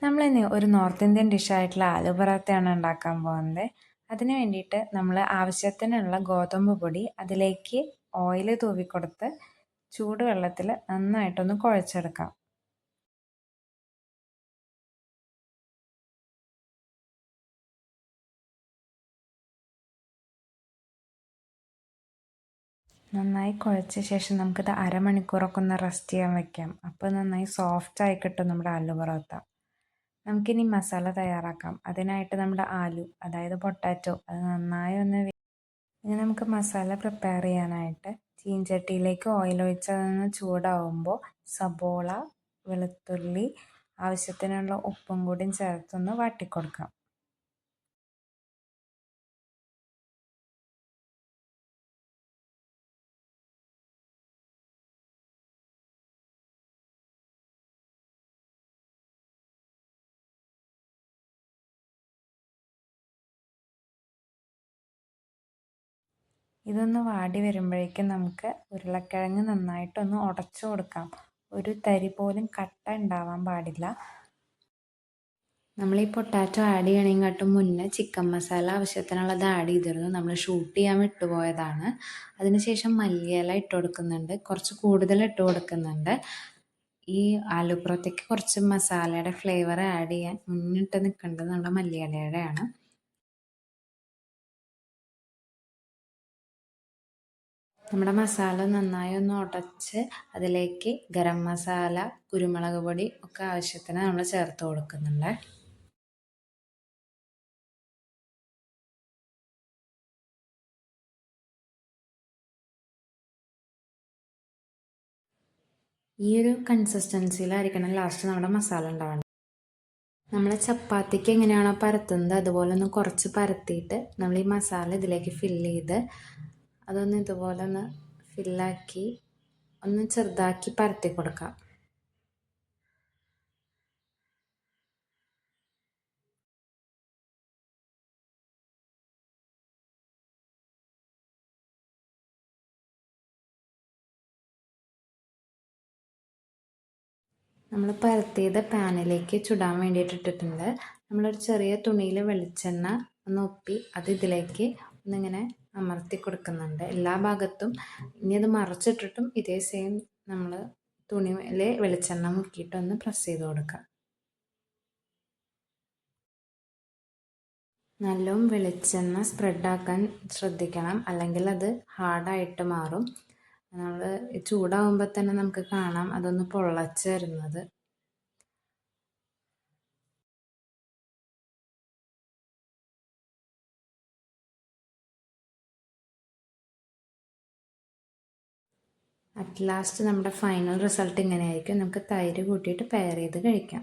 നമ്മളിന്ന് ഒരു north Indian ഡിഷായിട്ടുള്ള aloo പൊറോട്ടയാണ് ഉണ്ടാക്കാൻ പോകുന്നത്. അതിന് വേണ്ടിയിട്ട് നമ്മൾ ആവശ്യത്തിനുള്ള ഗോതമ്പ് പൊടി അതിലേക്ക് ഓയിൽ തൂവി കൊടുത്ത് ചൂടുവെള്ളത്തിൽ നന്നായിട്ടൊന്ന് കുഴച്ചെടുക്കാം. നന്നായി കുഴച്ച ശേഷം നമുക്കിത് അരമണിക്കൂറൊക്കെ ഒന്ന് റെസ്റ്റ് ചെയ്യാൻ വെക്കാം. അപ്പോൾ നന്നായി സോഫ്റ്റായി കിട്ടും നമ്മുടെ ആലു പൊറോട്ട. നമുക്കിനി മസാല തയ്യാറാക്കാം. അതിനായിട്ട് നമ്മുടെ ആലു, അതായത് പൊട്ടാറ്റോ, അത് നന്നായി ഒന്ന് ഇനി നമുക്ക് മസാല പ്രിപ്പയർ ചെയ്യാനായിട്ട് ചീൻചട്ടിയിലേക്ക് ഓയിൽ ഒഴിച്ച് അതൊന്ന് ചൂടാവുമ്പോൾ സബോള, വെളുത്തുള്ളി, ആവശ്യത്തിനുള്ള ഉപ്പും കൂടി ചേർത്തൊന്ന് വാട്ടിക്കൊടുക്കാം. ഇതൊന്ന് വാടി വരുമ്പോഴേക്കും നമുക്ക് ഉരുളക്കിഴങ്ങ് നന്നായിട്ടൊന്ന് ഉടച്ചു കൊടുക്കാം. ഒരു തരി പോലും കട്ട ഉണ്ടാവാൻ പാടില്ല. നമ്മൾ ഈ പൊട്ടാറ്റോ ആഡ് ചെയ്യണേക്കാട്ടും മുന്നേ ചിക്കൻ മസാല ആവശ്യത്തിനുള്ളത് ആഡ് ചെയ്തിരുന്നു. നമ്മൾ ഷൂട്ട് ചെയ്യാൻ വിട്ടുപോയതാണ്. അതിനുശേഷം മല്ലിയില ഇട്ട് കൊടുക്കുന്നുണ്ട്, കുറച്ച് കൂടുതൽ ഇട്ട് കൊടുക്കുന്നുണ്ട്. ഈ ആലു പൊറോട്ടയ്ക്ക് കുറച്ച് മസാലയുടെ ഫ്ലേവർ ആഡ് ചെയ്യാൻ മുന്നിട്ട് നിൽക്കേണ്ടത് നമ്മുടെ മല്ലിയിലയുടെയാണ്. നമ്മുടെ മസാല നന്നായി ഒന്ന് ഉടച്ച് അതിലേക്ക് ഗരം മസാല, കുരുമുളക് പൊടി ഒക്കെ ആവശ്യത്തിന് നമ്മൾ ചേർത്ത് കൊടുക്കുന്നുണ്ട്. ഈ ഒരു കൺസിസ്റ്റൻസിയിലായിരിക്കണം ലാസ്റ്റ് നമ്മുടെ മസാല ഉണ്ടാവേണ്ടത്. നമ്മൾ ചപ്പാത്തിക്ക് എങ്ങനെയാണോ പരത്തുന്നത് അതുപോലെ ഒന്ന് കുറച്ച് പരത്തിയിട്ട് നമ്മൾ ഈ മസാല ഇതിലേക്ക് ഫില്ല് ചെയ്ത് അതൊന്ന് ഇതുപോലെ ഒന്ന് ഫില്ലാക്കി ഒന്ന് ചെറുതാക്കി പരത്തി കൊടുക്കാം. നമ്മൾ പരത്തിയത് പാനിലേക്ക് ചുടാൻ വേണ്ടിയിട്ട് ഇട്ടിട്ടുണ്ട്. നമ്മളൊരു ചെറിയ തുണിയിൽ വെളിച്ചെണ്ണ ഒന്ന് ഒപ്പി അത് ഇതിലേക്ക് ഒന്നിങ്ങനെ അമർത്തി കൊടുക്കുന്നുണ്ട് എല്ലാ ഭാഗത്തും. ഇനി അത് മറച്ചിട്ടിട്ടും ഇതേ സെയിം നമ്മൾ തുണിയിൽ വെളിച്ചെണ്ണ മുക്കിയിട്ടൊന്ന് പ്രസ് ചെയ്ത് കൊടുക്കുക. നല്ലോണം വെളിച്ചെണ്ണ സ്പ്രെഡാക്കാൻ ശ്രദ്ധിക്കണം, അല്ലെങ്കിൽ അത് ഹാർഡായിട്ട് മാറും. നമ്മൾ ചൂടാവുമ്പോൾ തന്നെ നമുക്ക് കാണാം അതൊന്ന് പൊള്ളച്ച് വരുന്നത്. അറ്റ് ലാസ്റ്റ് നമ്മുടെ ഫൈനൽ റിസൾട്ട് ഇങ്ങനെയായിരിക്കും. നമുക്ക് തൈര് കൂട്ടിയിട്ട് പെയർ ചെയ്ത് കഴിക്കാം.